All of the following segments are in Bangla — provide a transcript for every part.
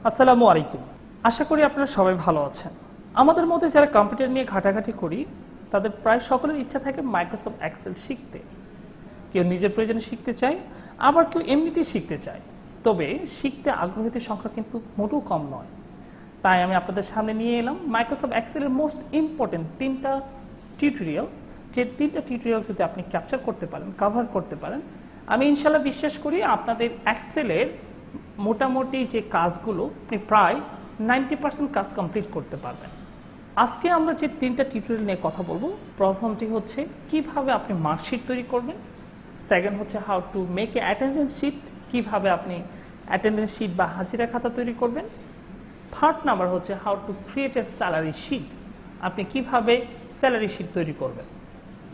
আসসালামু আলাইকুম। আশা করি আপনারা সবাই ভালো আছেন। আমাদের মধ্যে যারা কম্পিউটার নিয়ে ঘাটাঘাটি করি তাদের প্রায় সকলের ইচ্ছা থাকে মাইক্রোসফট এক্সেল শিখতে। কেউ নিজের প্রয়োজনে শিখতে চায়, আবার কেউ এমনিতেই শিখতে চায়। তবে শিখতে আগ্রহীদের সংখ্যা কিন্তু মোটেও কম নয়। তাই আমি আপনাদের সামনে নিয়ে এলাম মাইক্রোসফট এক্সেলের মোস্ট ইম্পর্টেন্ট 3টা টিউটোরিয়াল। যে 3টা টিউটোরিয়াল যদি আপনি ক্যাপচার করতে পারেন, কভার করতে পারেন, আমি ইনশাল্লাহ বিশ্বাস করি আপনাদের এক্সেলের মোটামুটি যে কাজগুলো আপনি প্রায় 90% কাজ কমপ্লিট করতে পারবেন। আজকে আমরা যে 3টা টিউটোরিয়াল নিয়ে কথা বলবো, প্রথমটি হচ্ছে কিভাবে আপনি মার্কশিট তৈরি করবেন, সেকেন্ড হচ্ছে how to make a attendance sheet, কিভাবে আপনি অ্যাটেন্ডেন্স শিট বা হাজিরা খাতা তৈরি করবেন, থার্ড নাম্বার হচ্ছে how to create a salary sheet, আপনি কিভাবে স্যালারি শিট তৈরি করবেন।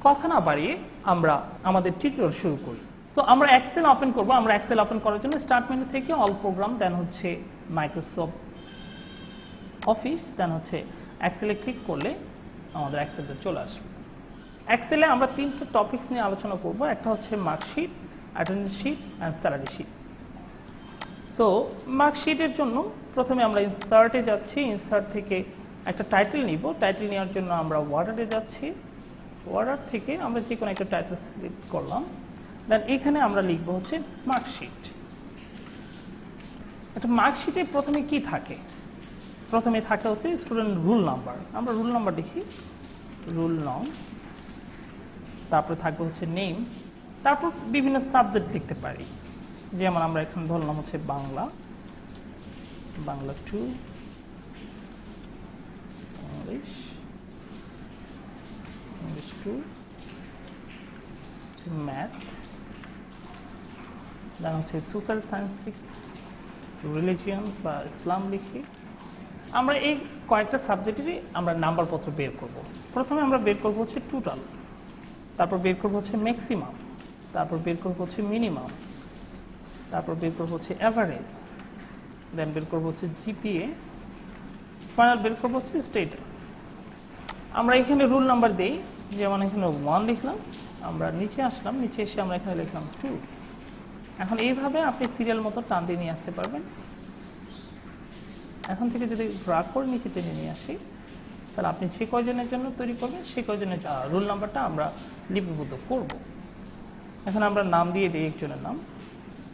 কথা না বাড়িয়ে আমরা আমাদের টিউটোরিয়াল শুরু করি। সো আমরা এক্সেল ওপেন করব। আমরা এক্সেল ওপেন করার জন্য স্টার্ট মেনু থেকে অল প্রোগ্রাম, দেন হচ্ছে মাইক্রোসফট অফিস, দেন হচ্ছে এক্সেলে ক্লিক করলে আমাদের এক্সেলটা চলে আসবে। এক্সেলে আমরা 3টা টপিকস নিয়ে আলোচনা করব। একটা হচ্ছে marksheet, attendance sheet and salary sheet. So মার্কশিটের জন্য প্রথমে আমরা ইনসার্টে যাচ্ছি। ইনসার্ট থেকে একটা টাইটেল নিব। টাইটেল নেওয়ার জন্য আমরা ওয়ার্ডারে যাচ্ছি। ওয়ার্ডার থেকে আমরা যে কোনো একটা টাইটেল সিলেক্ট করলাম। দেন এখানে আমরা লিখব হচ্ছে মার্কশিট। একটা মার্কশিটে প্রথমে কি থাকে? প্রথমে থাকে হচ্ছে স্টুডেন্ট রুল নাম্বার। আমরা রুল নাম্বার লিখি, রুল নং। তারপরে থাকবে হচ্ছে নেম। তারপর বিভিন্ন সাবজেক্ট লিখতে পারি। যেমন আমরা এখানে ধরলাম হচ্ছে Bangla, Bangla 2, English, English 2, math, then হচ্ছে সোশ্যাল সায়েন্স লিখি, রিলিজিয়ন বা ইসলাম লিখি। আমরা এই কয়েকটা সাবজেক্টেরই আমরা নাম্বারপত্র বের করব। প্রথমে আমরা বের করব হচ্ছে টোটাল, তারপর বের করব হচ্ছে ম্যাক্সিমাম, তারপর বের করব হচ্ছে মিনিমাম, তারপর বের করব হচ্ছে অ্যাভারেজ, দেন বের করব হচ্ছে জিপিএ, ফাইনাল বের করব হচ্ছে স্ট্যাটাস। আমরা এখানে রুল নাম্বার দেই, যেমন এখানে 1 লিখলাম, আমরা নিচে আসলাম, নিচে এসে আমরা এখানে লিখলাম 2। এখন এইভাবে আপনি সিরিয়াল মতো টান দিয়ে নিয়ে আসতে পারবেন। এখন থেকে যদি ড্র্যাগ করে নিচে টেনে নিয়ে আসি, তাহলে আপনি যে কয়জনের জন্য তৈরি করবেন সেই কয়জনের রুল নাম্বারটা আমরা লিপিবদ্ধ করব। এখন আমরা নাম দিয়ে দিই একজনের নাম।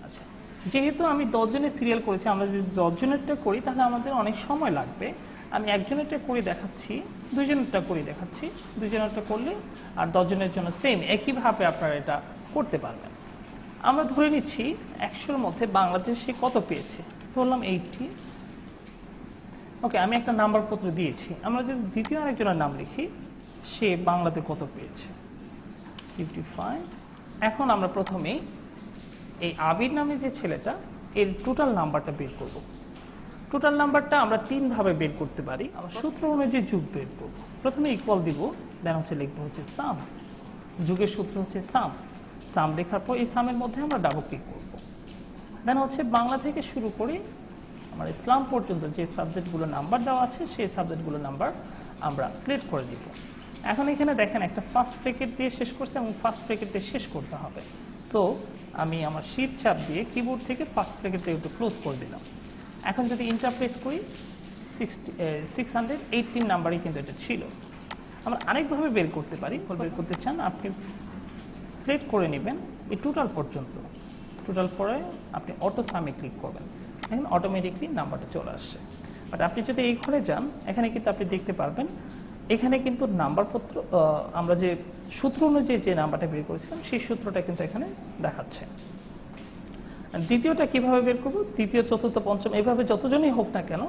আচ্ছা, যেহেতু আমি 10 জনের সিরিয়াল করেছি, আমরা যদি 10 জনেরটা করি তাহলে আমাদের অনেক সময় লাগবে। আমি একজনেরটা করে দেখাচ্ছি, 2 জনেরটা করে দেখাচ্ছি। 2 জনেরটা করলে আর 10 জনের জন্য সেম একইভাবে আপনারা এটা করতে পারবেন। আমরা ধরে নিচ্ছি 100-র মধ্যে বাংলাদেশে কত পেয়েছে, ধরলাম 80। ওকে, আমি একটা নাম্বারপত্র দিয়েছি। আমরা যদি দ্বিতীয় আরেকজনের নাম লিখি, সে বাংলাতে কত পেয়েছে, 55। এখন আমরা প্রথমেই এই আবির নামে যে ছেলেটা, এর টোটাল নাম্বারটা বের করব। টোটাল নাম্বারটা আমরা 3 ভাবে বের করতে পারি। আমরা সূত্র অনুযায়ী যুগ বের করব। প্রথমে ইকুয়াল দিব, দেন হচ্ছে লিখবো হচ্ছে সাম। যুগের সূত্র হচ্ছে সাম। সাম লেখার পর এই সামের মধ্যে আমরা ডাবল ক্লিক করব। দেন হচ্ছে বাংলা থেকে শুরু করে আমার ইসলাম পর্যন্ত যে সাবজেক্টগুলো নাম্বার দেওয়া আছে সেই সাবজেক্টগুলো নাম্বার আমরা সিলেক্ট করে দিব। এখন এখানে দেখেন একটা ফার্স্ট ব্র্যাকেট দিয়ে শেষ করছে এবং ফার্স্ট ব্র্যাকেট দিয়ে শেষ করতে হবে। সো আমি আমার শিফট চাপ দিয়ে কিবোর্ড থেকে ফার্স্ট ব্র্যাকেট দিয়ে একটু ক্লোজ করে দিলাম। এখন যদি ইন্টার প্রেস করি, 618 নাম্বারই কিন্তু এটা ছিল। আমরা আরেকভাবে বের করতে পারি। বের করতে চান আপনি সিলেক্ট করে নেবেন এই টোটাল পর্যন্ত। টোটাল পরে আপনি অটো সামে ক্লিক করবেন, এখন অটোমেটিকলি নাম্বারটা চলে আসছে। বাট আপনি যদি এই ঘরে যান, এখানে কিন্তু আপনি দেখতে পারবেন এখানে কিন্তু নাম্বারপত্র আমরা যে সূত্র অনুযায়ী যে নাম্বারটা বের করেছিলাম সেই সূত্রটা কিন্তু এখানে দেখাচ্ছে। দ্বিতীয়টা কিভাবে বের করব? দ্বিতীয়, চতুর্থ, পঞ্চম এভাবে যতজনই হোক না কেন,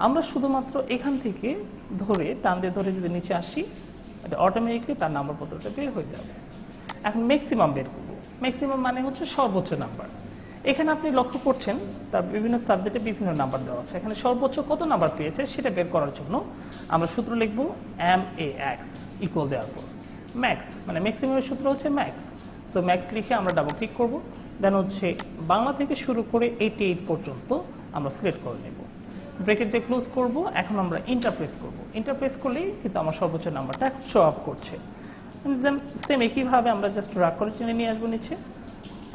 আমরা শুধুমাত্র এখান থেকে ধরে টান দিয়ে ধরে যদি নিচে আসি, এটা অটোমেটিকলি তার নাম্বারপত্রটা বের হয়ে যাবে। এখন ম্যাক্সিমাম বের করব। ম্যাক্সিমাম মানে হচ্ছে সর্বোচ্চ নাম্বার। এখানে আপনি লক্ষ্য করছেন তার বিভিন্ন সাবজেক্টে বিভিন্ন নাম্বার দেওয়া আছে। এখানে সর্বোচ্চ কত নাম্বার পেয়েছে সেটা বের করার জন্য আমরা সূত্র লিখব MAX ইকুয়াল দেওয়ার পর ম্যাক্স, মানে ম্যাক্সিমামের সূত্র হচ্ছে ম্যাক্স। সো ম্যাক্স লিখে আমরা ডাবল ক্লিক করব। দেন হচ্ছে বাংলা থেকে শুরু করে 88 পর্যন্ত আমরা সিলেক্ট করে নেব। ব্র্যাকেট দিয়ে ক্লোজ করব। এখন আমরা ইন্টার প্রেস করব। ইন্টার প্রেস করলেই কিন্তু আমার সর্বোচ্চ নাম্বারটা শো আপ করছে। সেম একইভাবে আমরা জাস্ট ড্র্যাগ করে টেনে নিয়ে আসবো নিচে,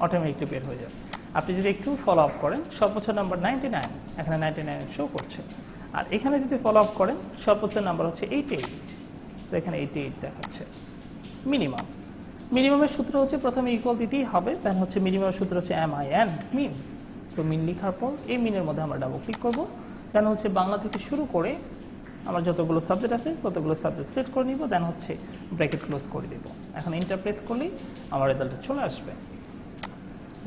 অটোমেটিকলি বের হয়ে যাবে। আপনি যদি একটু ফলো আপ করেন সর্বোচ্চ নাম্বার 99, এখানে 99 শো করছে। আর এখানে যদি ফলো আপ করেন সর্বোচ্চ নাম্বার হচ্ছে 88, সো এখানে 88 দেখাচ্ছে। মিনিমামের সূত্র হচ্ছে প্রথমে ইকুয়াল দিতেই হবে, দেন হচ্ছে মিনিমামের সূত্র হচ্ছে MIN, মিন। সো মিন লেখার পর এই মিনের মধ্যে আমরা ডাবল ক্লিক করবো, দেন হচ্ছে বাংলা থেকে শুরু করে আমার যতগুলো সাবজেক্ট আছে ততগুলো সাবজেক্ট সিলেক্ট করে নিব, দেন হচ্ছে ব্র্যাকেট ক্লোজ করে দেব। এখন এন্টার প্রেস করলেই আমার রেজাল্টটা চলে আসবে।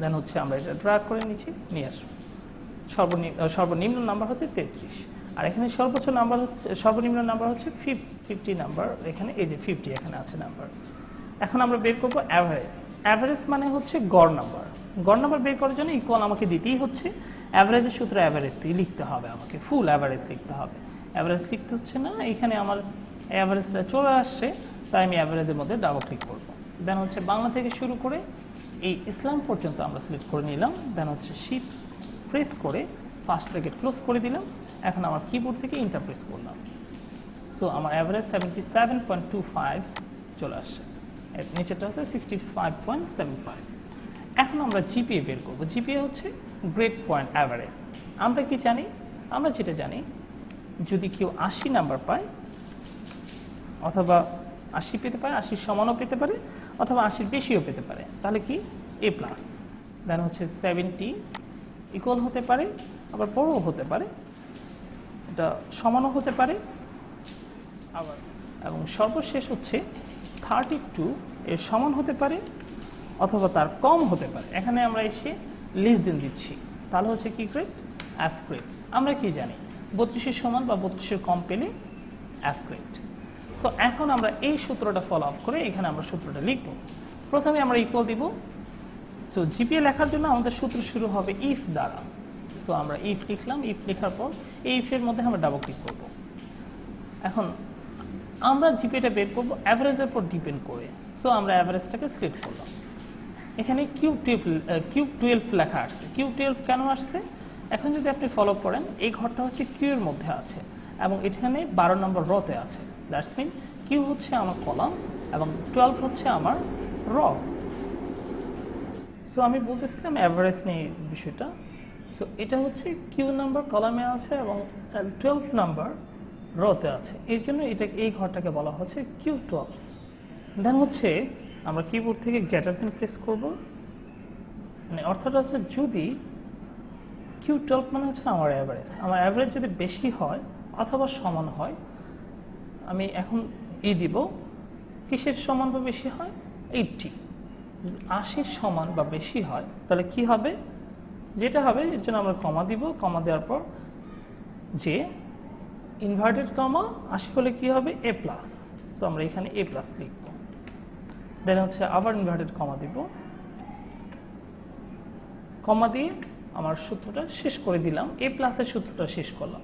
দেন হচ্ছে আমরা এটা ড্র্যাগ করে নিয়ে আসবো। সর্বনিম্ন নাম্বার হচ্ছে 33, আর এখানে সর্বোচ্চ নাম্বার হচ্ছে, সর্বনিম্ন নাম্বার হচ্ছে 50 নাম্বার। এখানে এই যে 50 এখানে আছে নাম্বার। এখন আমরা বের করবো অ্যাভারেজ। অ্যাভারেজ মানে হচ্ছে গড় নাম্বার। গড় নাম্বার বের করার জন্য ইকুয়াল আমাকে দিতেই হচ্ছে, অ্যাভারেজের সূত্র অ্যাভারেজ লিখতে হবে, আমাকে ফুল অ্যাভারেজ লিখতে হবে। অ্যাভারেজ লিখতে হচ্ছে না, এখানে আমার অ্যাভারেজটা চলে আসছে, তাই আমি অ্যাভারেজের মধ্যে ডাবল ক্লিক করব। দেন হচ্ছে বাংলা থেকে শুরু করে এই ইসলাম পর্যন্ত আমরা সিলেক্ট করে নিলাম, দেন হচ্ছে শিফট প্রেস করে ফার্স্ট ব্র্যাকেট ক্লোজ করে দিলাম। এখন আমার কিবোর্ড থেকে এন্টার প্রেস করলাম। সো আমার অ্যাভারেজ 77.25 চলে আসছে, নিচেরটা হচ্ছে 65.75। এখন আমরা জিপিএ বের করবো। জিপিএ হচ্ছে গ্রেড পয়েন্ট অ্যাভারেজ। আমরা কি জানি? আমরা যেটা জানি, যদি কেউ 80 নাম্বার পায় অথবা 80 পেতে পারে, 80 সমানও পেতে পারে অথবা 80 বেশিও পেতে পারে, তাহলে কি এ প্লাস। দেন হচ্ছে 70 ইকুয়াল হতে পারে, আবার বড়ও হতে পারে, এটা সমানও হতে পারে আবার, এবং সর্বশেষ হচ্ছে 32 এর সমান হতে পারে অথবা তার কম হতে পারে। এখানে আমরা এসে লেস দেন দিচ্ছি, তাহলে হচ্ছে কি গ্রেড? F grade. আমরা কি জানি 32 সমান বা 32 কম পেলে এফ গ্রেড। সো এখন আমরা এই সূত্রটা ফলো আপ করে এখানে আমরা সূত্রটা লিখব। প্রথমে আমরা ইকুয়াল দিব। সো জিপিএ লেখার জন্য আমাদের সূত্র শুরু হবে ইফ দ্বারা। সো আমরা ইফ লিখলাম, ইফ লেখার পর এই ইফের মধ্যে আমরা ডাবল ক্লিক করব। এখন আমরা জিপিএটা বের করবো অ্যাভারেজের উপর ডিপেন্ড করে। সো আমরা অ্যাভারেজটাকে সিলেক্ট করলাম। এখানে Q12 লেখা আসছে। Q12 কেন আসছে? এখন যদি আপনি ফলো করেন, এই ঘরটা হচ্ছে কিউ এর মধ্যে আছে এবং এখানে 12 নম্বর রতে আছে। দ্যাটস মিন কিউ হচ্ছে আমার কলাম এবং 12 হচ্ছে আমার র। সো আমি বলতেছিলাম অ্যাভারেজ নিয়ে বিষয়টা। সো এটা হচ্ছে কিউ নাম্বার কলামে আছে এবং 12 নাম্বার রতে আছে, এর জন্য এই ঘরটাকে বলা হচ্ছে Q12। দেন হচ্ছে আমরা কিবোর্ড থেকে গ্রেটার দেন প্রেস করব, মানে অর্থাৎ হচ্ছে যদি Q12 মানে হচ্ছে আমার অ্যাভারেজ, আমার অ্যাভারেজ যদি বেশি হয় অথবা সমান হয়, আমি এখন দিব কিসের সমান বা বেশি হয়? 80। যদি 80 সমান বা বেশি হয় তাহলে কি হবে? যেটা হবে এর জন্য আমরা কমা দিব, কমা দেওয়ার পর যে ইনভার্টেড কমা 80 হলে কি হবে? এ প্লাস। সো আমরা এখানে এ প্লাস লিখব। দেন হচ্ছে আবার ইনভার্টেড কমা দিব, কমা দিয়ে আমার সূত্রটা শেষ করে দিলাম, এ প্লাসের সূত্রটা শেষ করলাম।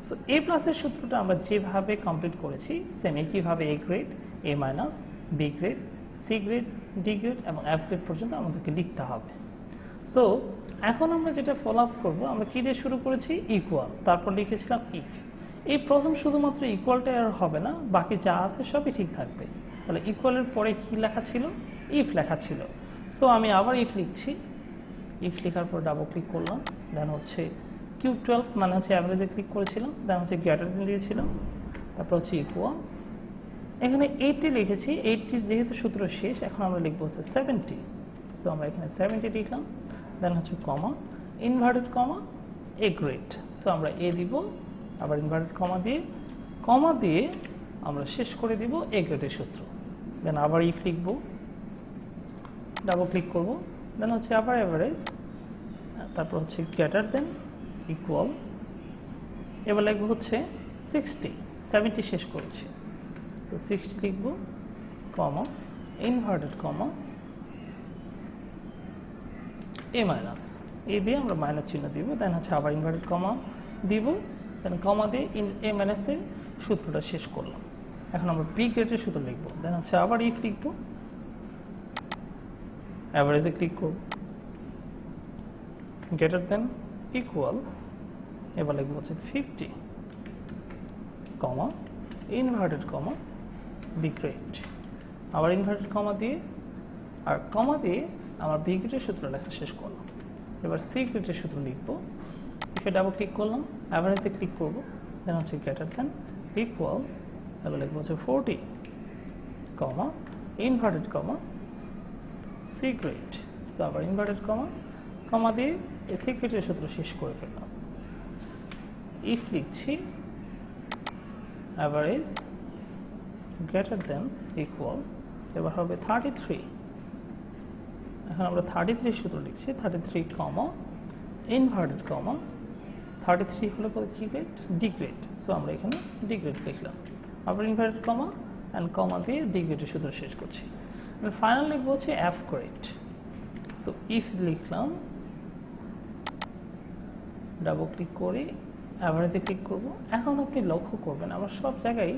সো এ প্লাসের সূত্রটা আমরা যেভাবে কমপ্লিট করেছি সেম একইভাবে A grade, A minus, B grade, C grade, D grade এবং এফ গ্রেড পর্যন্ত আমাদেরকে লিখতে হবে। সো এখন আমরা যেটা ফলো আপ করবো, আমরা কী দিয়ে শুরু করেছি? ইকুয়াল, তারপর লিখেছিলাম ইফ। এই প্রথম শুধুমাত্র ইকুয়ালটা আর হবে না, বাকি যা আছে সবই ঠিক থাকবে। তাহলে ইকুয়ালের পরে কি লেখা ছিল? ইফ লেখা ছিল। সো আমি আবার ইফ লিখছি, ইফ লেখার পর ডাবল ক্লিক করলাম, দেন হচ্ছে Q12 মানে হচ্ছে অ্যাভারেজে ক্লিক করেছিলাম, দেন হচ্ছে গ্রেটার দেন দিয়েছিলাম, তারপর হচ্ছে ইকুয়াল। এখানে 80 লিখেছি, 80 যেহেতু সূত্র শেষ, এখন আমরা লিখবো হচ্ছে 70। সো আমরা এখানে 70 লিখলাম, দেন হচ্ছে comma, inverted comma, A grade. So আমরা এ দিব, আবার ইনভার্টেড কমা দিয়ে আমরা শেষ করে দিব এ গ্রেডের সূত্র। দেন আবার ইফ লিখব, ডাবল ক্লিক করব, দেন হচ্ছে আবার অ্যাভারেজ, তারপর হচ্ছে গ্রেটার দেন, ইকুয়াল। এবার লিখবো হচ্ছে 60, 70 শেষ করেছি। তো 60 লিখব, কমা, ইনভার্টেড কমা, এ মাইনাস, এ দিয়ে আমরা মাইনাস চিহ্ন দিব, দেন হচ্ছে আবার ইনভার্টেড কমা দিব, দেন কমা দিয়ে এ মাইনাসের সূত্রটা শেষ করলাম। এখন আমরা বি গ্রেডের সূত্র লিখব, দেন হচ্ছে আবার ইফ লিখব, অ্যাভারেজে ক্লিক করব, গ্রেটার দেন, ইকুয়াল। এবার লিখব হচ্ছে 50, কমা, ইনভার্টেড কমা, বি গ্রেড, আবার ইনভার্টেড কমা দিয়ে আর কমা দিয়ে আমার বি গ্রেডের সূত্র লেখা শেষ করলাম। এবার সিক্রেটের সূত্র লিখব। ইফে ডাবল ক্লিক করলাম, অ্যাভারেজে ক্লিক করব, দেন হচ্ছে গ্রেটার দ্যান ইকুয়াল, এবার লিখবো হচ্ছে 40 কমা ইনভার্টেড কমা সিক্রেট। সো আবার ইনভার্টেড কমা দিয়ে এই সিক্রেটের সূত্র শেষ করে ফেললাম। ইফ লিখছি অ্যাভারেজ গ্রেটার দেন ইকুয়াল, এবার হবে 33। এখন আমরা 33 সূত্র লিখছি, 33 কমা ইনভার্টেড কমা 33 হলো কি গ্রেড? D grade. সো আমরা এখানে ডি গ্রেড লিখলাম, আবার ইনভার্টেড কমা অ্যান্ড কমা দিয়ে ডি গ্রেডের সূত্র শেষ করছি। ফাইনাল লিখবো হচ্ছে এফ গ্রেড। সো ইফ লিখলাম, ডাবল ক্লিক করে অ্যাভারেজে ক্লিক করব। এখন আপনি লক্ষ্য করবেন আমরা সব জায়গায়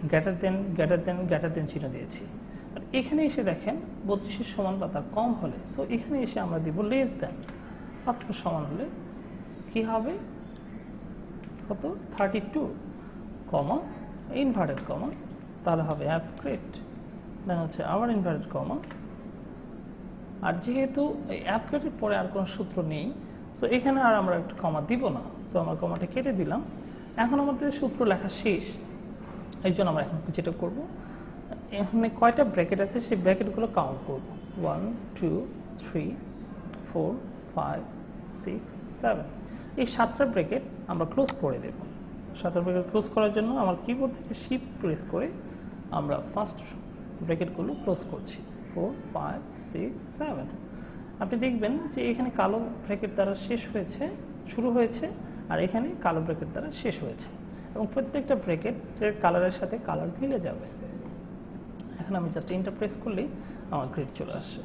গ্রেটার দেন চিহ্ন দিয়েছি, আর এখানে এসে দেখেন 32-এর সমান বা তার কম হলে, সো এখানে এসে আমরা দিব লেস দেন অথবা সমান হলে কি হবে? কত? 32 কমা ইনভার্টেড কমা, তাহলে হবে এফ গ্রেড। দেন হচ্ছে আবার ইনভার্টেড কমা, আর যেহেতু এই এফ গ্রেডের পরে আর কোনো সূত্র নেই, সো এখানে আর আমরা একটা কমা দিব না। সো আমরা কমাটা কেটে দিলাম। এখন আমাদের সূত্র লেখা শেষ, এই জন্য আমরা এখন যেটা করব, এখানে কয়টা ব্র্যাকেট আছে সেই ব্র্যাকেটগুলো কাউন্ট করব। 1 2 3 4 5 6 7, এই 7টা ব্র্যাকেট আমরা ক্লোজ করে দেব। 7টা ব্র্যাকেট ক্লোজ করার জন্য আমার কিবোর্ড থেকে শিফট প্রেস করে আমরা ফার্স্ট ব্র্যাকেটগুলো ক্লোজ করছি। 4 5 6 7। আপনি দেখবেন যে এখানে কালো ব্র্যাকেট দ্বারা শেষ হয়েছে, শুরু হয়েছে, আর এখানে কালো ব্র্যাকেট দ্বারা শেষ হয়েছে, এবং প্রত্যেকটা ব্র্যাকেটের কালারের সাথে কালার মিলে যাবে। এখন আমি জাস্ট এন্টার প্রেস করলেই আমার গ্রেড চলে আসছে।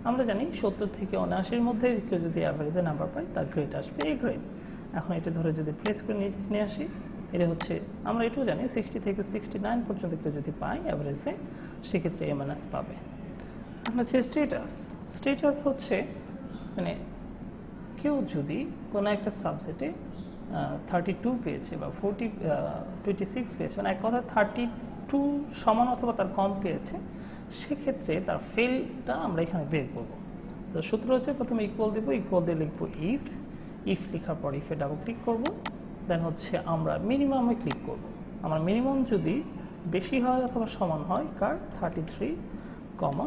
আমরা জানি 70 থেকে 79-এর মধ্যে কেউ যদি অ্যাভারেজে নাম্বার পায় তার গ্রেড আসবে এ গ্রেড। এখন এটা ধরে যদি প্রেস করে নিয়ে আসি, এটা হচ্ছে, আমরা এটাও জানি 60 থেকে 69 পর্যন্ত কেউ যদি পায় অ্যাভারেজে, সেক্ষেত্রে এ মাইনাস পাবে। এখন হচ্ছে স্টেটাস হচ্ছে মানে কেউ যদি কোনো একটা সাবজেক্টে 32 পেয়েছে বা 26 পেয়েছে, মানে এক কথা 32 সমান অথবা তার কম পেয়েছে, সেক্ষেত্রে তার ফেলটা আমরা এখানে বের করবো। তো সূত্র হচ্ছে প্রথমে ইকুয়াল দিব, ইকুয়াল দিয়ে লিখবো ইফ লেখার পর ইফে ডাবল ক্লিক করব, দেন হচ্ছে আমরা মিনিমামে ক্লিক করব। আমার মিনিমাম যদি বেশি হয় অথবা সমান হয় কার 33 কমা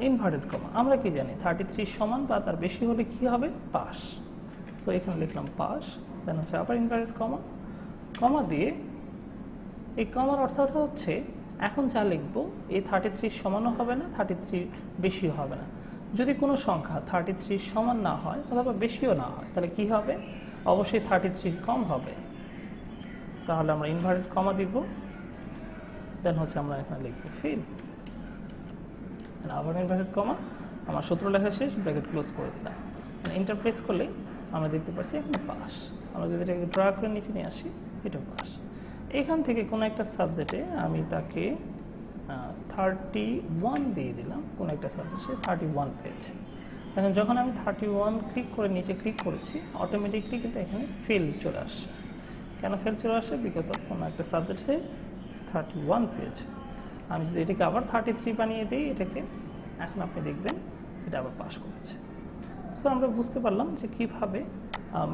ইনভার্টেড কমা, আমরা কি জানি 33 সমান বা তার বেশি হলে কি হবে? পাস। সো এখানে লিখলাম পাস, দেন হচ্ছে আবার ইনভার্টেড কমা দিয়ে, এই কমার অর্থটা হচ্ছে এখন যা লিখবো এই 33 সমানও হবে না, 33 বেশিও হবে না। যদি কোনো সংখ্যা 33 সমান না হয় অথবা বেশিও না হয়, তাহলে কি হবে? অবশ্যই 33 কম হবে। তাহলে আমরা ইনভার্টেড কমা দিব, দেন হচ্ছে আমরা এখানে লিখবো ফিল, আবার ইনভার্টেড কমা, আমার সূত্র লেখা শেষ, ব্র্যাকেট ক্লোজ করে দিলাম। এন্টার প্রেস করলে আমরা দেখতে পাচ্ছি এখানে পাস। আমরা যদি এটাকে ড্রা করে নিচে নিয়ে আসি, এটা পাস। এখান থেকে কোনো একটা সাবজেক্টে আমি তাকে 31 দিয়ে দিলাম, কোনো একটা সাবজেক্টে 31 পেয়েছে। এখন যখন আমি 31 ক্লিক করে নিচে ক্লিক করেছি, অটোমেটিকলি কিন্তু এখানে ফেল চলে আসছে। কেন ফেল চলে আসে? বিকজ অফ কোনো একটা সাবজেক্টে 31 পেয়েছে। আমি যদি এটাকে আবার 33 বানিয়ে দিই এটাকে, এখন আপনি দেখবেন এটা আবার পাস করেছে। সো আমরা বুঝতে পারলাম যে কীভাবে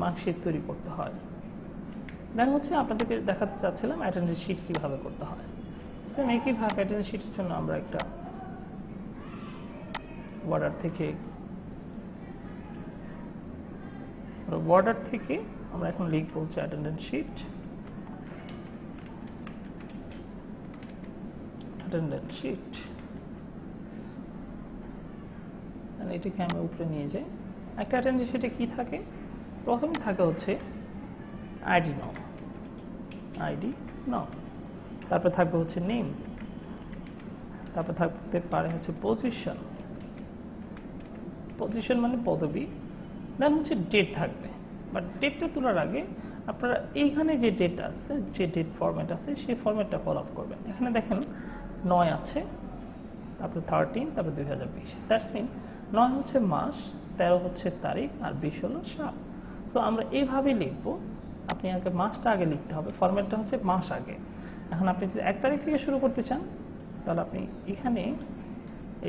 মার্কশিট তৈরি করতে হয়। দেন হচ্ছে আপনাদেরকে দেখাতে চাচ্ছিলাম অ্যাটেন্ডেন্স শিট কীভাবে করতে হয়। সেম একইভাবে অ্যাটেন্ডেন্স শিটের জন্য আমরা একটা ওয়ার্ডার থেকে আমরা এখন লিখবো হচ্ছে অ্যাটেন্ডেন্স শিট, এটাকে আমি উপরে নিয়ে যাই। একটা অ্যাটেন্ডেন্স শিটে কী থাকে? প্রথমে থাকে হচ্ছে আইডি নাম, তারপর থাকবে হচ্ছে নেম, তারপর থাকতে পারে হচ্ছে পজিশন মানে পদবি, দেন হচ্ছে ডেট থাকবে। বাট ডেটটা তোলার আগে আপনারা এইখানে যে ডেট আছে, যে ডেট ফরম্যাট আছে, সেই ফরম্যাটটা ফলো আপ করবেন। এখানে দেখেন 9 আছে, তারপরে 13, তারপরে 2020। দ্যাটস মিন 9 হচ্ছে মাস, 13 হচ্ছে তারিখ, আর 20 হলো সাল। সো আমরা এইভাবেই লিখবো। আপনি আগে মাসটা আগে লিখতে হবে, ফরম্যাটটা হচ্ছে মাস আগে। এখন আপনি যদি 1 তারিখ থেকে শুরু করতে চান, তাহলে আপনি এখানে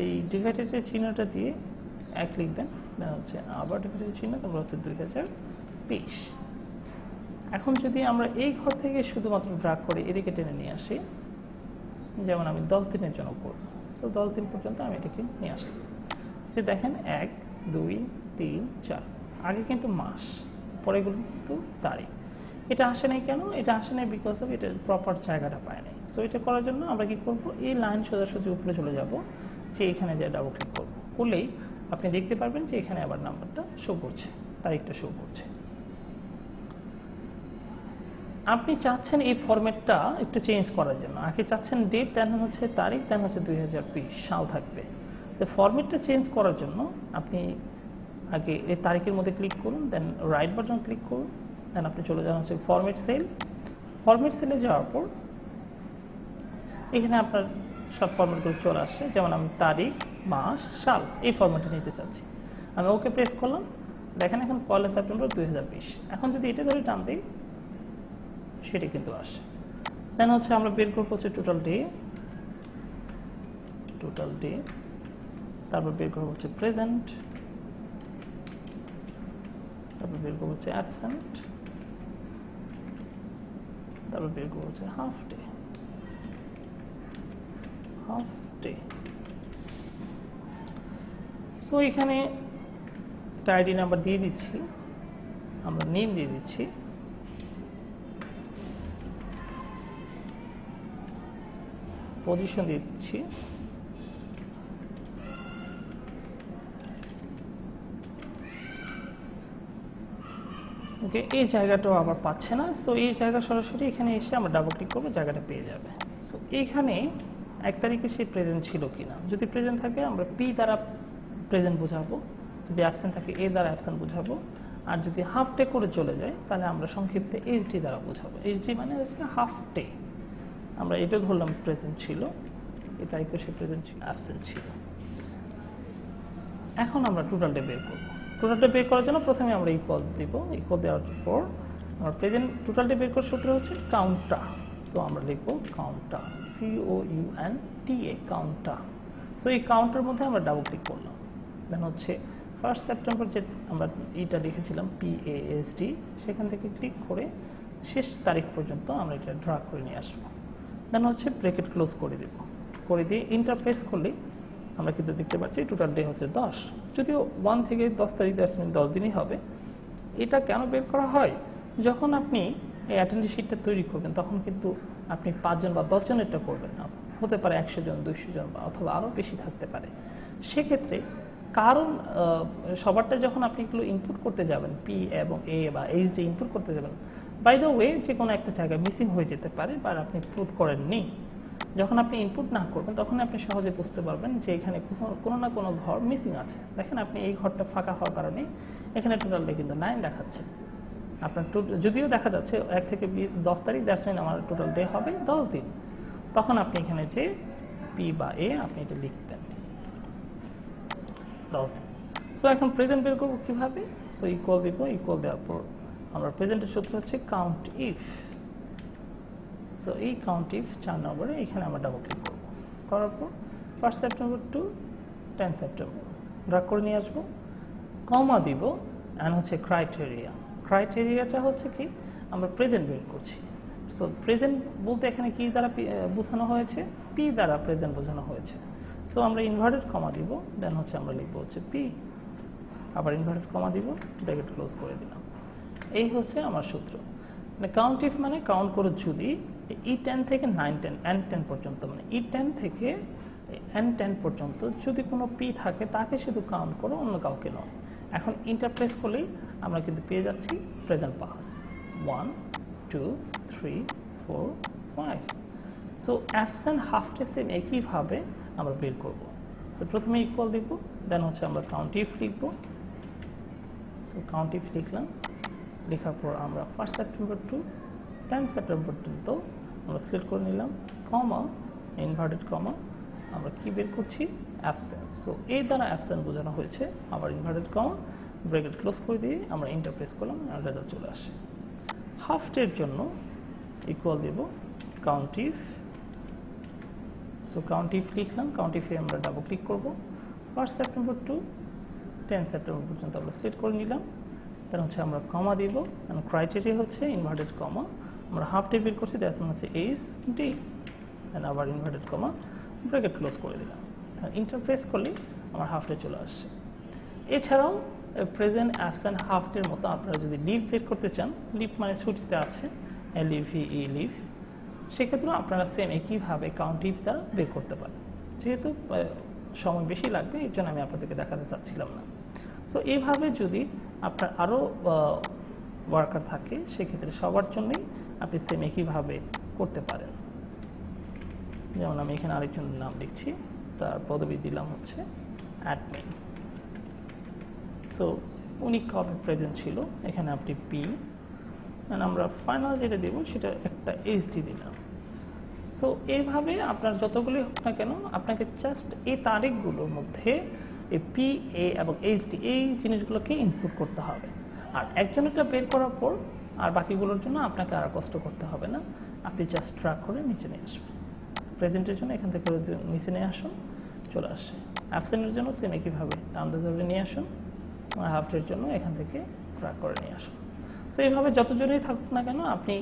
এই ডিভাইডেডের চিহ্নটা দিয়ে এক লিখবেন, দেন হচ্ছে আবার ডিভাইডেড চিহ্ন, তারপর হচ্ছে 2020। এখন যদি আমরা এই ঘর থেকে শুধুমাত্র ড্রাগ করে এদিকে টেনে নিয়ে আসি, যেমন আমি 10 দিনের জন্য করব, সো 10 দিন পর্যন্ত আমি এটাকে নিয়ে আসলাম। যে দেখেন 1 2 3 4, আগে কিন্তু মাস, পরেগুলো কিন্তু তারিখ। এটা আসে নাই কেন? এটা আসে নাই বিকজ অফ এটা প্রপার জায়গাটা পায় নাই। সো এটা করার জন্য আমরা কি করব, এই লাইন সোজাসুজি উপরে চলে যাব, যে এখানে যে ডাবল ক্লিক করব, করলেই আপনি দেখতে পারবেন যে এখানে আবার নাম্বারটা শো করছে, তারিখটা শো করছে। আপনি চাচ্ছেন এই ফরম্যাটটা একটু চেঞ্জ করার জন্য, আগে চাচ্ছেন ডেট, দেন হচ্ছে তারিখ, দেন হচ্ছে 2020 সাল থাকবে। তো ফরম্যাটটা চেঞ্জ করার জন্য আপনি আগে এই তারিখের মধ্যে ক্লিক করুন, দেন রাইট বাটন ক্লিক করুন, দেন আপনি চলে যান হচ্ছে ফরম্যাট সেল। ফরম্যাট সেলে যাওয়ার পর এখানে আপনার সব ফরম্যাটগুলো চলে আসে, যেমন আমি তারিখ, মাস, সাল এই ফরম্যাটে নিতে চাচ্ছি। আমি ওকে প্রেস করলাম, দেখেন এখন 1 সেপ্টেম্বর 2020। এখন যদি এটা ধরে টান দিই সেটা কিন্তু আসে। দেন হচ্ছে আমরা বের করবো হচ্ছে টোটাল ডে, তারপর বের করবো হচ্ছে প্রেজেন্ট, তারপর বের করবো হচ্ছে অ্যাবসেন্ট, তারপর বের করবো হচ্ছে হাফ ডে। সো এখানে একটা আইডি নাম্বার দিয়ে দিচ্ছি, আমরা নেম দিয়ে দিচ্ছি, পজিশন দিয়ে দিচ্ছি, ওকে। এই জায়গাটাও আবার পাচ্ছে না, সো এই জায়গা সরাসরি এখানে এসে আমরা ডাবল ক্লিক করবো, জায়গাটা পেয়ে যাবে। সো এইখানে 1 তারিখে সে প্রেজেন্ট ছিল কিনা, যদি প্রেজেন্ট থাকে আমরা পি দ্বারা প্রেজেন্ট বোঝাবো, যদি অ্যাবসেন্ট থাকে এ দ্বারা অ্যাবসেন্ট বোঝাবো, আর যদি হাফ ডে করে চলে যায় তাহলে আমরা সংক্ষিপ্তে এইচডি দ্বারা বোঝাবো। এইচডি মানে হচ্ছে হাফ ডে। আমরা এটাও ধরলাম প্রেজেন্ট ছিল, এই তারিখে সে প্রেজেন্ট ছিল, অ্যাবসেন্ট ছিল। এখন আমরা টোটাল ডে বের করবো। টোটাল ডে বের করার জন্য প্রথমে আমরা ইকুয়াল দিব, ইকুয়াল দেওয়ার পর আমরা প্রেজেন্ট টোটাল ডে বের করার সূত্র হচ্ছে কাউন্টটা। সো আমরা লিখবো কাউন্টটা, COUNTA, কাউন্টটা। সো এই কাউন্টার মধ্যে আমরা ডাবল ক্লিক করলাম, দেন হচ্ছে 1 সেপ্টেম্বর যে আমরা এইটা লিখেছিলাম PASD, সেখান থেকে ক্লিক করে শেষ তারিখ পর্যন্ত আমরা এটা ড্রা করে নিয়ে আসবো। দেন হচ্ছে ব্রেকেট ক্লোজ করে দেব, করে দিয়ে ইন্টার প্রেস করলে আমরা কিন্তু দেখতে পাচ্ছি টোটাল ডে হচ্ছে 10, যদিও 1 থেকে 10 তারিখ 10 দিনই হবে। এটা কেন বের করা হয়, যখন আপনি এই অ্যাটেন্ডেন্স শিটটা তৈরি করবেন তখন কিন্তু আপনি 5 জন বা 10 জনেরটা করবেন না, হতে পারে 100 জন 200 জন বা অথবা আরও বেশি থাকতে পারে। সেক্ষেত্রে কারণ সবারটা যখন আপনি এগুলো ইনপুট করতে যাবেন, পি এবং এ বা এইচডি ইনপুট করতে যাবেন, বাই দ্য ওয়ে যে কোনো একটা জায়গায় মিসিং হয়ে যেতে পারে বা আপনি পুট করেননি, যখন আপনি ইনপুট না করবেন তখন আপনি সহজে বুঝতে পারবেন যে এখানে কোনো না কোনো ঘর মিসিং আছে। দেখেন আপনি এই ঘরটা ফাঁকা হওয়ার কারণে এখানে টোটাল ডে কিন্তু 9 দেখাচ্ছে। আপনার যদিও দেখা যাচ্ছে 1 থেকে 10 তারিখ, দ্যাটস মিন আমার টোটাল ডে হবে 10 দিন। তখন আপনি এখানে যে পি বা এ আপনি এটা লিখবেন 10 দিন। সো এখন প্রেজেন্ট বের করবো কীভাবে, সো ইকুয়াল দিব, ইকুয়াল দেওয়ার পর আমরা প্রেজেন্টের সূত্র হচ্ছে কাউন্ট ইফ। সো এই কাউন্ট ইফ 4 নম্বরে এখানে আমরা ডাবল ক্লিক করবো, করার পর 1 সেপ্টেম্বর টু 10 সেপ্টেম্বর ড্রা করে নিয়ে আসবো, কমা দিব, অ্যান্ড হচ্ছে ক্রাইটেরিয়াটা হচ্ছে কি আমরা প্রেজেন্ট বের করছি। সো প্রেজেন্ট বলতে এখানে কি দ্বারা বোঝানো হয়েছে, পি দ্বারা প্রেজেন্ট বোঝানো হয়েছে। সো আমরা ইনভার্টেড কমা দিব, দেন হচ্ছে আমরা লিখবো হচ্ছে পি, আবার ইনভার্টেড কমা দিব, ব্র্যাকেট ক্লোজ করে দিলাম। এই হচ্ছে আমার সূত্র। মানে কাউন্ট ইফ মানে কাউন্ট করে যদি E10 থেকে 910 N10 পর্যন্ত, মানে E10 থেকে N10 পর্যন্ত যদি কোনো পি থাকে তাকে শুধু কাউন্ট করো, অন্য কাউকে নয়। এখন ইন্টারপ্রেস করলেই আমরা কিন্তু পেয়ে যাচ্ছি present past 1 2 3 4 5। So absent half day same একইভাবে আমরা বের করব। সো প্রথমে ইকুয়াল দিব, দেন হচ্ছে আমরা কাউন্ট ইফ লিখবো। সো কাউন্ট ইফ লিখলাম, লেখার পর আমরা 1 সেপ্টেম্বর টু 10 সেপ্টেম্বর পর্যন্ত আমরা সিলেক্ট করে নিলাম, কমা ইনভার্টেড কমা আমরা কি বের করছি অ্যাবসেন্ট। সো এই দ্বারা অ্যাবসেন্ট বোঝানো হয়েছে, আবার ইনভার্টেড কমা ব্র্যাকেট ক্লোজ করে দিয়ে আমরা ইন্টারপ্রেস করলাম, আর রেজাল্ট চলে আসে। হাফ ডের জন্য ইকুয়াল দেব count if. So count if লিখলাম, কাউন্ট ইফে আমরা ডাবল ক্লিক করবো, 1 সেপ্টেম্বর টু 10 সেপ্টেম্বর পর্যন্ত আমরা সিলেক্ট করে নিলাম। দেন হচ্ছে আমরা কমা দিব, ক্রাইটেরিয়া হচ্ছে ইনভার্টেড কমা, আমরা হাফ ডে বের করছি, দ্যাটস হচ্ছে এইচ ডি, দেন আবার ইনভার্টেড কমা, ব্র্যাকেট ক্লোজ করে দিলাম। ইন্টার প্রেস করলে আমার হাফ ডে চলে আসছে। এছাড়াও প্রেজেন্ট, অ্যাবসেন্ট, হাফ ডের মতো আপনারা যদি লিভ বের করতে চান, লিভ মানে ছুটিতে আছে, LEVE লিভ, সেক্ষেত্রেও আপনারা সেম একইভাবে কাউন্টিভ দ্বারা বের করতে পারেন। যেহেতু সময় বেশি লাগবে, এই জন্য আমি আপনাদেরকে দেখাতে চাচ্ছিলাম না। সো এইভাবে যদি আপনার আরও ওয়ার্কার থাকে, সেক্ষেত্রে সবার জন্যই আপনি সেম একইভাবে করতে পারেন। যেমন আমি এখানে আরেকজনের নাম লিখছি, তার পদবি দিলাম হচ্ছে অ্যাডমিন। সো উনি কবে প্রেজেন্ট ছিল, এখানে আপনি পি, আমরা ফাইনাল যেটা দেবো সেটা একটা এইচডি দিলাম। সো এইভাবে আপনার যতগুলি হোক না কেন, আপনাকে জাস্ট এই তারিখগুলোর মধ্যে এই পি, এ এবং এইচডি এই জিনিসগুলোকে ইনপুট করতে হবে। আর একজনেরটা বের করার পর আর বাকিগুলোর জন্য আপনাকে আর কষ্ট করতে হবে না, আপনি জাস্ট ট্র্যাক করে নিচে নিয়ে আসবেন। প্রেজেন্টের জন্য এখান থেকে নিচে নিয়ে আসুন, চলে আসে। অ্যাবসেন্টের জন্য সেম একইভাবে টান ধরে নিয়ে আসুন, হাফ ডের জন্য এখান থেকে ট্র্যাক করে নিয়ে আসুন। সো এইভাবে যতজনেই থাকুক না কেন, আপনি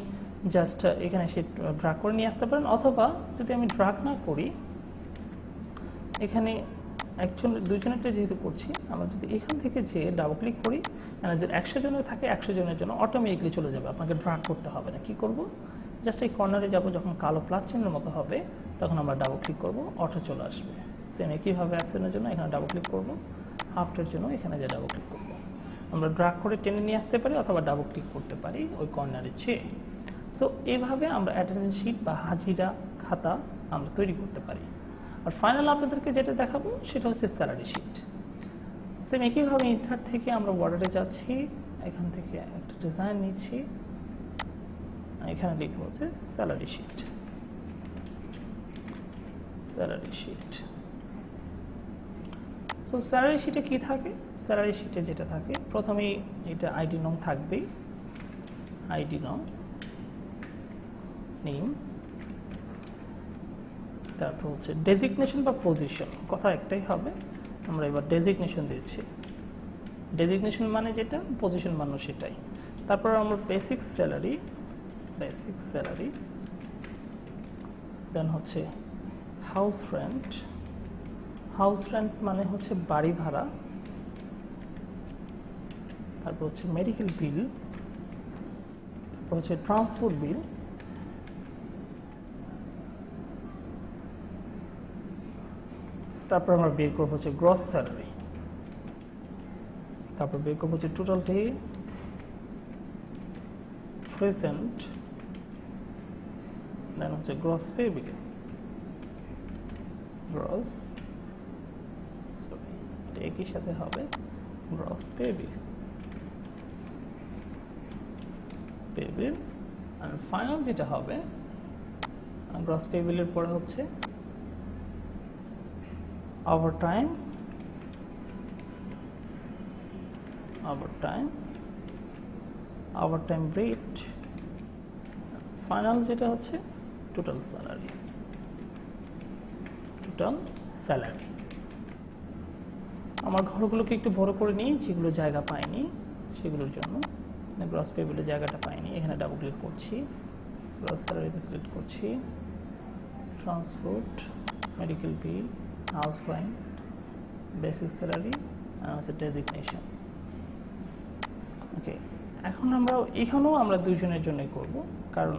জাস্ট এখানে সে ড্রাগ করে নিয়ে আসতে পারেন। অথবা যদি আমি ড্রাগ না করি, এখানে দুজনেরটা যেহেতু করছি, আমরা যদি এখান থেকে যে ডাবল ক্লিক করি, ম্যানেজার 100 জনের থাকে, 100 জনের জন্য অটোমেটিকলি চলে যাবে, আপনাকে ড্রাগ করতে হবে না। কি করব, জাস্ট এই কর্নারে যাব, যখন কালো প্লাস চিহ্নের মতো হবে তখন আমরা ডাবল ক্লিক করব, অটো চলে আসবে। সেম একইভাবে অ্যাবসেন্টের জন্য এখানে ডাবল ক্লিক করব, হাফটের জন্য এখানে যে ডাবল ক্লিক করব। আমরা ড্রাগ করে টেনে নিয়ে আসতে পারি অথবা ডাবল ক্লিক করতে পারি ওই কর্নারে চেয়ে। সো এইভাবে আমরা অ্যাটেন্ডেন্স শিট বা হাজিরা খাতা আমরা তৈরি করতে পারি। আর ফাইনাল আপনাদেরকে যেটা দেখাবো সেটা হচ্ছে স্যালারি শিট। সেম একইভাবে ইনসার্ট থেকে আমরা ওয়ার্ডে যাচ্ছি, এখান থেকে একটা ডিজাইন নিচ্ছি, এখানে লিখবো হচ্ছে salary sheet. Salary sheet. So salary শিটে কী থাকে, স্যালারি শিটে যেটা থাকে, প্রথমেই এটা আইডি নং থাকবেই, আইডি নং, নেম, তারপর হচ্ছে ডেজিগনেশন বা পজিশন, কথা একটাই হবে। আমরা এবার ডেজিগনেশন দিচ্ছি, ডেজিগনেশন মানে যেটা, পজিশন মানে সেটাই। তারপর আমরা বেসিক স্যালারি, বেসিক স্যালারি, দেন হচ্ছে হাউস রেন্ট, হাউস রেন্ট মানে হচ্ছে বাড়ি ভাড়া, তারপর হচ্ছে মেডিকেল বিল, তারপর হচ্ছে ট্রান্সপোর্ট বিল, তারপর আমরা বের করবো হচ্ছে গ্রস স্যালারি, তারপর বের করবো হচ্ছে টোটাল ডে, প্রেজেন্ট, দেন হচ্ছে gross pay bill, gross, sorry এটা একই সাথে হবে, gross pay bill, pay bill. আর ফাইনাল যেটা হবে, গ্রস পে বিলের পরে হচ্ছে overtime, overtime, overtime rate, final যেটা হচ্ছে টোটাল স্যালারি, টোটাল স্যালারি। আমার ঘরগুলোকে একটু বড় করে নিই, যেগুলো জায়গা পায়নি সেগুলোর জন্য। গ্রস পে বিলের জায়গাটা পাইনি, এখানে ডাবল ক্লিক করছি, গ্রস স্যালারিতে সিলেক্ট করছি, ট্রান্সপোর্ট, মেডিকেল বিল, হাউস রেন্ট, বেসিক স্যালারি, আর হচ্ছে ডেজিগনেশন। ওকে, এখন আমরা এখানেও আমরা দুজনের জন্যই করব, কারণ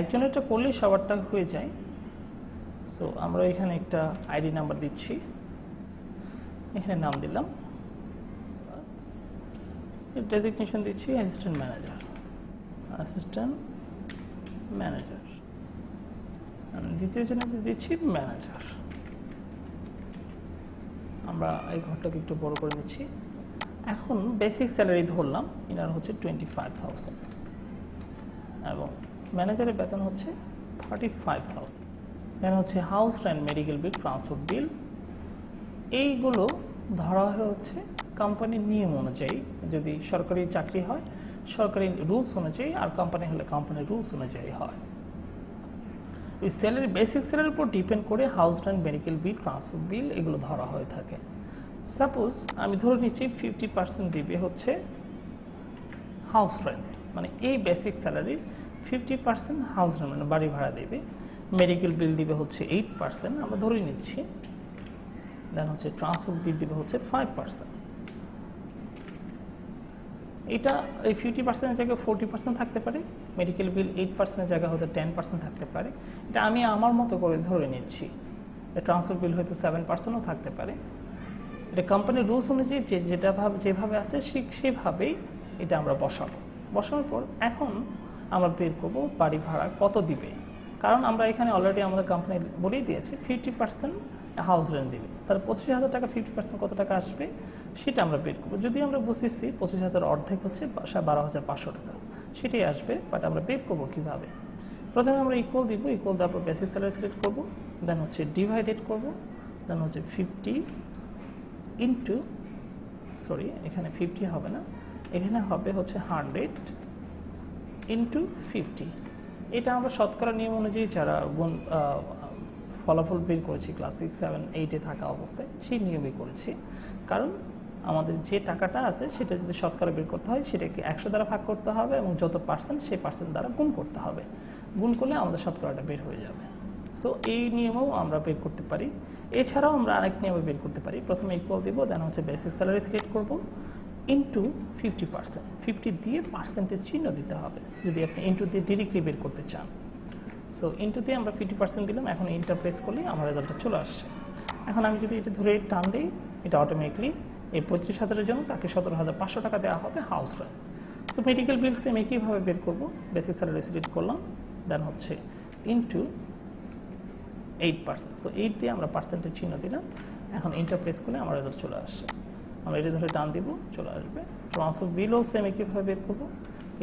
একজনেরটা করলে সবারটা হয়ে যায়। সো আমরা এখানে একটা আইডি নাম্বার দিচ্ছি, এখানে নাম দিলাম, ডেজিগনেশন দিচ্ছি অ্যাসিস্ট্যান্ট ম্যানেজার, অ্যাসিস্ট্যান্ট ম্যানেজার, দ্বিতীয় জনের দিচ্ছি ম্যানেজার। আমরা এই ঘরটাকে একটু বড় করে নিচ্ছি। এখন বেসিক স্যালারি ধরলাম, এনার হচ্ছে 25,000 এবং ম্যানেজারের বেতন হচ্ছে 35,000। এখানে হচ্ছে house rent, medical bill, transport বিল, এইগুলো ধরা হচ্ছে কোম্পানির নিয়ম অনুযায়ী। যদি সরকারি চাকরি হয় সরকারি রুলস অনুযায়ী, আর কোম্পানি হলে কোম্পানির রুলস অনুযায়ী হয়। ওই স্যালারি, বেসিক স্যালারির উপর ডিপেন্ড করে house rent, medical bill, transport বিল এগুলো ধরা হয়ে থাকে। সাপোজ আমি ধরে নিচ্ছি 50% দিবে হচ্ছে হাউস রেন্ট, মানে এই বেসিক স্যালারির 50% হাউস রেন্ট মানে বাড়ি ভাড়া দেবে। মেডিকেল বিল দিবে হচ্ছে 8%, আমরা ধরে নিচ্ছি। দেন হচ্ছে ট্রান্সপোর্ট বিল দিবে হচ্ছে 5%। এটা এই 50%-এর জায়গায় 40% থাকতে পারে, মেডিকেল বিল 8%-এর জায়গায় হয়তো 10% থাকতে পারে। এটা আমি আমার মতো করে ধরে নিচ্ছি। ট্রান্সপোর্ট বিল হয়তো 7%ও থাকতে পারে। এটা কোম্পানির রুলস অনুযায়ী যেভাবে আছে সেভাবেই এটা আমরা বসানোর পর এখন আমরা বের করবো বাড়ি ভাড়া কত দিবে। কারণ আমরা এখানে অলরেডি আমাদের কোম্পানি বলেই দিয়েছে 50% হাউস রেন্ট দিবে, তাহলে 25,000 টাকা 50% কত টাকা আসবে সেটা আমরা বের করবো। যদি আমরা বুঝেছি 25,000 অর্ধেক হচ্ছে 12,500 টাকা, সেটাই আসবে। বাট আমরা বের করবো কীভাবে? প্রথমে আমরা ইকুয়াল দিব, ইকুয়াল দেওয়ার পর বেসিক স্যালারি সিলেক্ট করবো, দেন হচ্ছে ডিভাইডেড করবো, দেন হচ্ছে 50 ইন্টু, সরি এখানে 50 হবে না, এখানে হবে হচ্ছে 100 ইন্টু 50। এটা আমরা শতকরা নিয়ম অনুযায়ী যারা ফলাফল বের করেছি ক্লাস 6, 7, 8-এ থাকা অবস্থায় সেই নিয়মে করেছি। কারণ আমাদের যে টাকাটা আছে সেটা যদি শতকরা বের করতে হয় সেটাকে 100 দ্বারা ভাগ করতে হবে এবং যত পার্সেন্ট সেই পার্সেন্ট দ্বারা গুণ করতে হবে। গুণ করলে আমাদের শতকরাটা বের হয়ে যাবে। সো এই নিয়মেও আমরা বের করতে পারি। এছাড়াও আমরা আরেক নিয়মে বের করতে পারি। প্রথমে ইকুয়াল দিব, দেন হচ্ছে বেসিক স্যালারি সিলেক্ট করব, ইন্টু 50%। 50 দিয়ে পার্সেন্টের চিহ্ন দিতে হবে যদি আপনি ইন্টু দিয়ে ডিরেক্টলি বের করতে চান। সো ইন্টু দিয়ে আমরা 50% দিলাম, এখন ইন্টার প্রেস করলে আমার রেজাল্টটা চলে আসছে। এখন আমি যদি এটা ধরে টান দিই, এটা অটোমেটিকলি এই 35,000-এর জন্য তাকে 17,500 টাকা দেওয়া হবে হাউস রেন্ট। সো মেডিকেল বিল সেম একইভাবে বের করব, বেসিক স্যালারি সিলেক্ট করলাম, দেন হচ্ছে ইন্টু 8%। সো 8 দিয়ে আমরা পার্সেন্টের চিহ্ন দিলাম, এখন ইন্টার প্রেস করলে আমার রেজাল্ট চলে আসছে। আমরা এটা ধরে টান দিব, চলে আসবে। ট্রান্সপোর্ট বিলও সেম একইভাবে বের করব,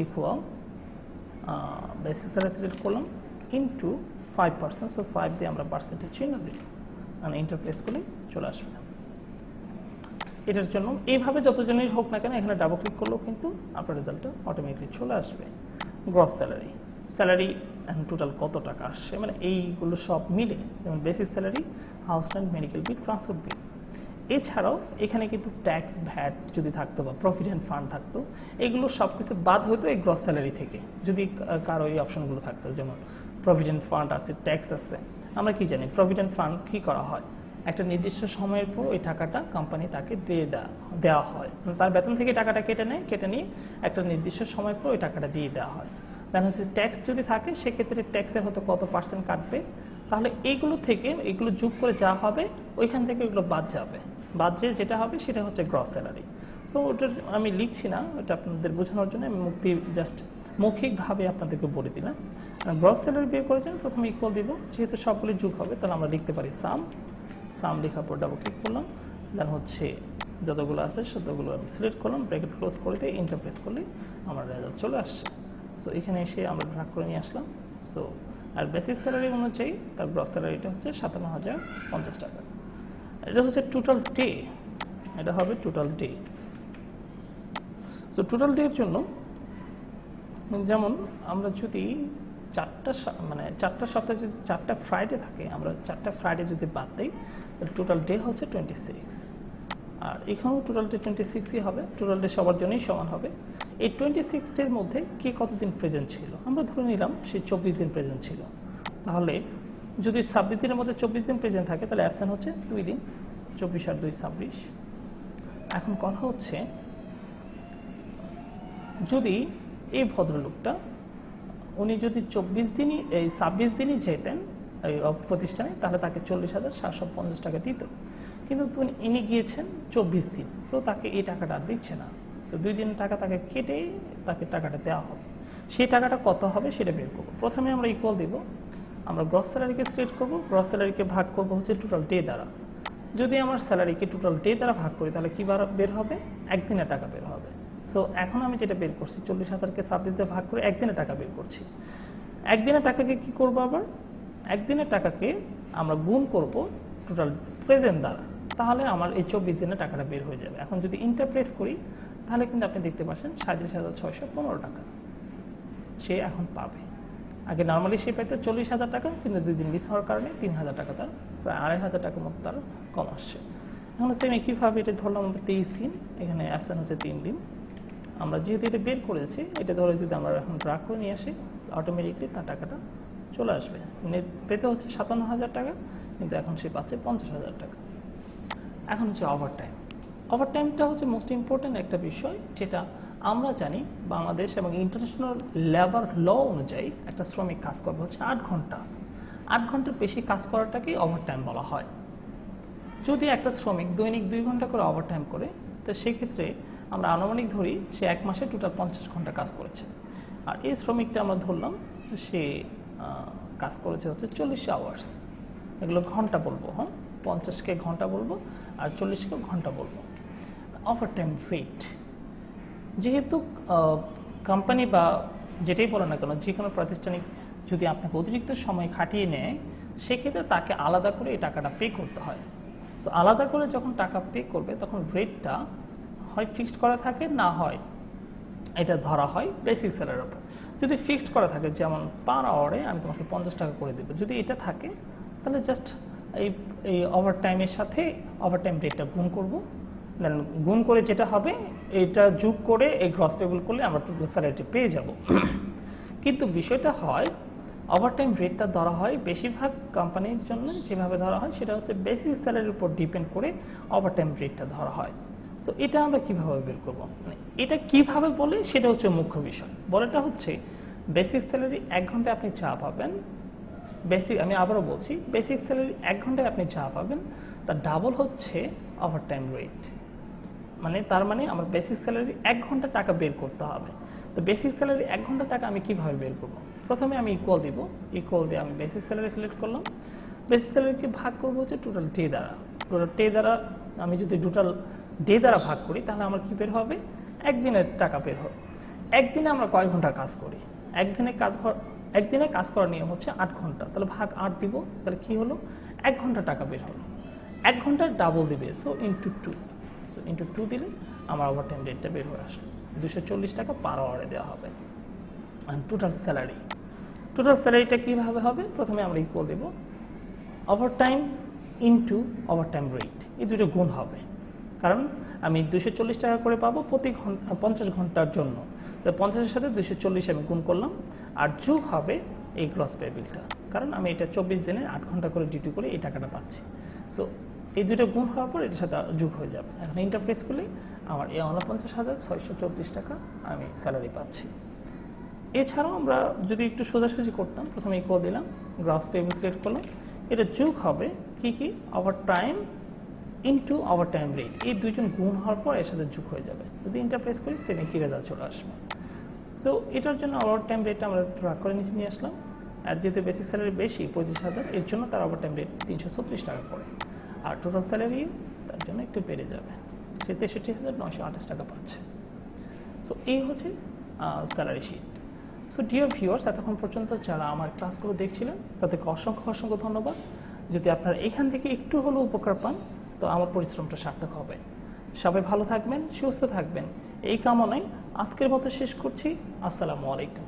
ইকুয়াল বেসিক স্যালারি সিলেক্ট করলাম ইন্টু 5%। সো 5 দিয়ে আমরা পার্সেন্টের চিহ্ন দিলাম, মানে ইন্টার প্রেস করলে চলে আসবে। এটার জন্য এইভাবে যতজনেই হোক না কেন এখানে ডাবল ক্লিক করলেও কিন্তু আপনার রেজাল্টটা অটোমেটিকলি চলে আসবে। গ্রস স্যালারি এখন টোটাল কত টাকা আসছে, মানে এইগুলো সব মিলে, যেমন basic salary, house rent, medical bill, transport bill. এছাড়াও এখানে কিন্তু ট্যাক্স, ভ্যাট যদি থাকতো বা প্রভিডেন্ট ফান্ড থাকতো, এগুলো সব কিছু বাদ হতো এই গ্রস স্যালারি থেকে যদি কারো এই অপশনগুলো থাকতো। যেমন প্রভিডেন্ট ফান্ড আছে, ট্যাক্স আছে। আমরা কি জানি প্রভিডেন্ট ফান্ড কী করা হয়, একটা নির্দিষ্ট সময়ের পর ওই টাকাটা কোম্পানি তাকে দিয়ে দেওয়া হয়, তার বেতন থেকে টাকাটা কেটে নিয়ে একটা নির্দিষ্ট সময় পর ওই টাকাটা দিয়ে দেওয়া হয়। দেন হচ্ছে ট্যাক্স যদি থাকে সেক্ষেত্রে ট্যাক্সের হয়তো কত পার্সেন্ট কাটবে, তাহলে এইগুলো থেকে এগুলো যোগ করে যা হবে ওইখান থেকে এগুলো বাদ যেটা হবে সেটা হচ্ছে গ্রস স্যালারি। সো ওটার আমি লিখছি না, ওটা আপনাদের বোঝানোর জন্য আমি জাস্ট মৌখিকভাবে আপনাদেরকে বলে দিলাম। গ্রস স্যালারি বের করার জন্য প্রথমে ইকুয়াল দিব, যেহেতু সবগুলি যোগ হবে তাহলে আমরা লিখতে পারি সাম লেখার পর ডাবল ক্লিক করলাম, দেন হচ্ছে যতগুলো আছে ততগুলো আমি সিলেক্ট করলাম, ব্র্যাকেট ক্লোজ করে দিয়ে ইন্টার প্রেস করলে আমার রেজাল্ট চলে আসছে। সো এখানে এসে আমরা ভাগ করে নিয়ে আসলাম। সো আর বেসিক স্যালারি অনুযায়ী তার গ্রস স্যালারিটা হচ্ছে 57,050 টাকা। এটা হচ্ছে টোটাল ডে, এটা হবে টোটাল ডে। সো টোটাল ডের জন্য যেমন আমরা যদি চারটা সপ্তাহে যদি 4টা ফ্রাইডে থাকে, আমরা 4টা ফ্রাইডে যদি বাদ দিই তাহলে টোটাল ডে হচ্ছে 26। আর এখানেও টোটাল ডে 26ই হবে, টোটাল ডে সবার জন্যই সমান হবে। এই 26 ডের মধ্যে কে কতদিন প্রেজেন্ট ছিল, আমরা ধরে নিলাম সে 24 দিন প্রেজেন্ট ছিল। তাহলে যদি 26 দিনের মধ্যে 24 দিন প্রেজেন্ট থাকে তাহলে অ্যাবসেন্ট হচ্ছে 2 দিন, 24 আর 2 26। এখন কথা হচ্ছে যদি এই ভদ্রলোকটা উনি যদি 26 দিনই যেতেন এই প্রতিষ্ঠানে তাহলে তাকে 40,750 টাকা দিত, কিন্তু ইনি গিয়েছেন 24 দিন। সো তাকে এই টাকাটা আর দিচ্ছে না। সো 2 দিনের টাকা তাকে কেটে তাকে টাকাটা দেওয়া হবে। সেই টাকাটা কত হবে সেটা বের করবো। প্রথমে আমরা ইকুয়াল দিব, আমরা গ্রস স্যালারিকে সিলেক্ট করবো, গ্রস স্যালারিকে ভাগ করবো হচ্ছে টোটাল ডে দ্বারা। যদি আমার স্যালারিকে টোটাল ডে দ্বারা ভাগ করি তাহলে কী বের হবে, একদিনের টাকা বের হবে। সো এখন আমি যেটা বের করছি 40,000কে 26 দিয়ে ভাগ করে একদিনের টাকা বের করছি। একদিনের টাকাকে কি করবো, আবার একদিনের টাকাকে আমরা গুণ করব টোটাল প্রেজেন্ট দ্বারা, তাহলে আমার এই 24 দিনের টাকাটা বের হয়ে যাবে। এখন যদি ইন্টার প্রেস করি তাহলে কিন্তু আপনি দেখতে পাচ্ছেন 37,615 টাকা সে এখন পাবে। আগে নর্মালি সে পাইতো 40,000 টাকা, কিন্তু 2 দিন মিস হওয়ার কারণে 3,000 টাকা তার, প্রায় 2,500 টাকার মতো তার কম আসছে। এখন হচ্ছে আমি কীভাবে এটা ধরলাম, আমরা 23 দিন, এখানে অ্যাবসেন্ট হচ্ছে 3 দিন। আমরা যেহেতু এটা বের করেছি, এটা ধরে যদি আমরা এখন ড্রা করে নিয়ে আসি, অটোমেটিকলি তার টাকাটা চলে আসবে। পেতে হচ্ছে 57,000 টাকা, কিন্তু এখন সে পাচ্ছে 50,000 টাকা। এখন হচ্ছে ওভারটাইম। ওভারটাইমটা হচ্ছে মোস্ট ইম্পর্ট্যান্ট একটা বিষয়, যেটা আমরা জানি বাংলাদেশ এবং ইন্টারন্যাশনাল লেবার ল অনুযায়ী একটা শ্রমিক কাজ করবে হচ্ছে 8 ঘন্টা। 8 ঘন্টার বেশি কাজ করাটাকেই ওভারটাইম বলা হয়। যদি একটা শ্রমিক দৈনিক 2 ঘন্টা করে ওভারটাইম করে, তো সেক্ষেত্রে আমরা আনুমানিক ধরি সে 1 মাসে টোটাল 50 ঘন্টা কাজ করেছে। আর এই শ্রমিকটা আমরা ধরলাম সে কাজ করেছে হচ্ছে 40 আওয়ার্স। এগুলো ঘন্টা বলবো, হ্যাঁ, 50কে ঘন্টা বলবো আর 40কে ঘন্টা বলবো। ওভারটাইম রেট, যেহেতু কোম্পানি বা যেটাই বলে না কেন, যে কোনো প্রাতিষ্ঠানিক যদি আপনাকে অতিরিক্ত সময় খাটিয়ে নেয়, সেক্ষেত্রে তাকে আলাদা করে এই টাকাটা পে করতে হয়। তো আলাদা করে যখন টাকা পে করবে, তখন রেটটা হয় ফিক্সড করা থাকে, না হয় এটা ধরা হয় বেসিক স্যালারির উপর। যদি ফিক্সড করা থাকে, যেমন পার আওয়ারে আমি তোমাকে 50 টাকা করে দেবো, যদি এটা থাকে তাহলে জাস্ট এই ওভারটাইমের সাথে ওভারটাইম রেটটা গুণ করব, দেন গুণ করে যেটা হবে এটা যোগ করে এই গ্রস পেবল করলে আমরা টোটাল স্যালারিটি পেয়ে যাব। কিন্তু বিষয়টা হয় ওভারটাইম রেটটা ধরা হয় বেশিরভাগ কোম্পানির জন্য যেভাবে ধরা হয় সেটা হচ্ছে বেসিক স্যালারির উপর ডিপেন্ড করে ওভারটাইম রেটটা ধরা হয়। সো এটা আমরা কীভাবে বের করবো, মানে এটা কীভাবে বলে সেটা হচ্ছে মুখ্য বিষয়। বলেটা হচ্ছে বেসিক স্যালারি 1 ঘন্টায় আপনি যা পাবেন, আমি আবারও বলছি, বেসিক স্যালারি 1 ঘন্টায় আপনি যা পাবেন তার ডাবল হচ্ছে ওভারটাইম রেট। তার মানে আমার বেসিক স্যালারি 1 ঘন্টা টাকা বের করতে হবে। তো বেসিক স্যালারি 1 ঘন্টা টাকা আমি কীভাবে বের করবো? প্রথমে আমি ইকুয়াল দিব, ইকুয়াল দিয়ে আমি বেসিক স্যালারি সিলেক্ট করলাম। বেসিক স্যালারিকে ভাগ করবো হচ্ছে টোটাল ডে দ্বারা। টোটাল ডে দ্বারা আমি যদি টোটাল ডে দ্বারা ভাগ করি, তাহলে আমার কী বের হবে? 1 দিনের টাকা বের হবে। 1 দিনে আমরা কয় ঘন্টা কাজ করি? একদিনে কাজ করার নিয়ম হচ্ছে 8 ঘন্টা। তাহলে ভাগ 8 দিব, তাহলে কী হলো? 1 ঘন্টা টাকা বের হলো। 1 ঘন্টার ডাবল দিবে, সো ইন্টু 2। সো ইন্টু 2 দিলে আমার ওভারটাইম রেটটা বের হয়ে আসলো। 240 টাকা পার আওয়ারে দেওয়া হবে। আর টোটাল স্যালারিটা কীভাবে হবে? প্রথমে আমরা ইকুয়াল দেব ওভারটাইম ইন্টু ওভারটাইম রেট, এই দুটো গুণ হবে। কারণ আমি 240 টাকা করে পাবো প্রতি ঘন্টা 50 ঘন্টার জন্য। তো 50-এর সাথে 240 আমি গুণ করলাম, আর যোগ হবে এই গ্রস পে বিলটা, কারণ আমি এটা 24 দিনে 8 ঘন্টা করে ডিউটি করে এই টাকাটা পাচ্ছি। সো এই দুটো গুণ হওয়ার পর এটার সাথে যোগ হয়ে যাবে। এখন ইন্টারপ্রেস করলে আমার এই 49,634 টাকা আমি স্যালারি পাচ্ছি। এছাড়াও আমরা যদি একটু সোজাসুজি করতাম, প্রথমে ইকুয়াল দিলাম, গ্রস পে বিল সিলেক্ট করলাম, এটা যোগ হবে কি ওভারটাইম ইন্টু ওভারটাইম রেট, এই দুইজন গুণ হওয়ার পর এর সাথে যোগ হয়ে যাবে। যদি ইন্টারপ্রেস করি সেম একই রেজাল্ট চলে আসবে। সো এটার জন্য ওভারটাইম রেটটা আমরা ট্রাক করে নিয়ে আসলাম। আর যেহেতু বেসিক স্যালারি বেশি 25,000, এর জন্য তার ওভারটাইম রেট 336 টাকা পড়ে। আর টোটাল স্যালারি তার জন্য একটু বেড়ে যাবে, সে 63,928 টাকা পাচ্ছে। সো এই হচ্ছে salary sheet. So dear viewers, এতক্ষণ পর্যন্ত যারা আমার ক্লাসগুলো দেখছিলেন তাদেরকে অসংখ্য ধন্যবাদ। যদি আপনারা এখান থেকে একটু হলেও উপকার পান, তো আমার পরিশ্রমটা সার্থক হবে। সবাই ভালো থাকবেন, সুস্থ থাকবেন, এই কামনায় আজকের মতো শেষ করছি। আসসালামু আলাইকুম।